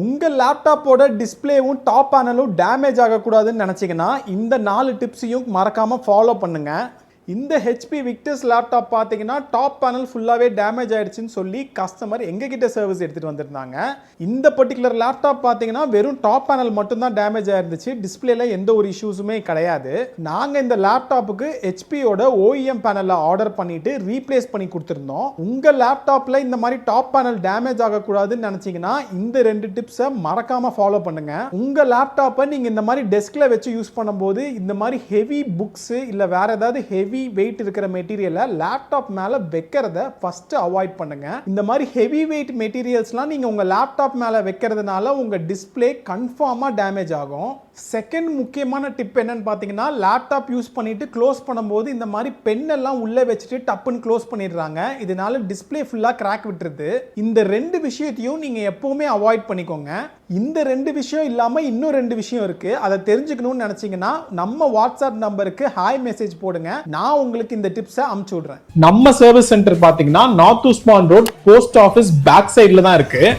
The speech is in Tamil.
உங்கள் லேப்டாப்போட டிஸ்பிளேவும் டாப் பேனலும் டேமேஜ் ஆகக்கூடாதுன்னு நினச்சிங்கன்னா இந்த 4 டிப்ஸையும் மறக்காமல் ஃபாலோ பண்ணுங்கள். இந்த ஹெச்பி விக்டர்ஸ் லேப்டாப் பார்த்தீங்கன்னா டாப் பேனல் ஃபுல்லாகவே டேமேஜ் ஆகிடுச்சின்னு சொல்லி கஸ்டமர் எங்ககிட்ட சர்வீஸ் எடுத்துகிட்டு வந்திருந்தாங்க. இந்த பர்டிகுலர் லேப்டாப் பார்த்தீங்கன்னா வெறும் டாப் பேனல் மட்டும்தான் டேமேஜ் ஆயிருந்துச்சு, டிஸ்பிளேல எந்த ஒரு இஷ்யூஸுமே கிடையாது. நாங்கள் இந்த லேப்டாப்புக்கு ஹெச்பியோட OEM பேனலில் ஆர்டர் பண்ணிட்டு ரீப்ளேஸ் பண்ணி கொடுத்துருந்தோம். உங்கள் லேப்டாப்பில் இந்த மாதிரி டாப் பேனல் டேமேஜ் ஆகக்கூடாதுன்னு நினச்சிங்கன்னா இந்த 2 டிப்ஸை மறக்காமல் ஃபாலோ பண்ணுங்கள். உங்கள் லேப்டாப்பை நீங்கள் இந்த மாதிரி டெஸ்கில் வச்சு யூஸ் பண்ணும்போது இந்த மாதிரி ஹெவி புக்ஸு இல்லை வேறு ஏதாவது ஹெவி வெயிட் இருக்கிற மெட்டீரியலை லேப்டாப் மேலே வைக்கிறத ஃபர்ஸ்ட் அவாய்ட் பண்ணுங்க. இந்த மாதிரி ஹெவி வெயிட் மெட்டீரியல்ஸ்லாம் நீங்கள் உங்கள் லேப்டாப் மேலே வைக்கிறதுனால உங்கள் டிஸ்பிளே கன்ஃபார்மாக டேமேஜ் ஆகும். செகண்ட் முக்கியமான டிப் என்னன்னு பார்த்தீங்கன்னா, லேப்டாப் யூஸ் பண்ணிட்டு க்ளோஸ் பண்ணும்போது இந்த மாதிரி பெண்ணெல்லாம் உள்ளே வச்சுட்டு டப்புன்னு க்ளோஸ் பண்ணிடுறாங்க. இதனால டிஸ்பிளே ஃபுல்லாக கிராக் விட்டுருது. இந்த 2 விஷயத்தையும் நீங்கள் எப்போவுமே அவாய்ட் பண்ணிக்கோங்க. இந்த 2 விஷயம் இல்லாமல் இன்னும் 2 விஷயம் இருக்குது. அதை தெரிஞ்சுக்கணும்னு நினச்சிங்கன்னா நம்ம வாட்ஸ்அப் நம்பருக்கு ஹாய் மெசேஜ் போடுங்க, நான் உங்களுக்கு இந்த டிப்ஸை அமுச்சு விடுறேன். நம்ம சர்வீஸ் சென்டர் பார்த்தீங்கன்னா north Usman road post office back சைடில் தான் இருக்குது.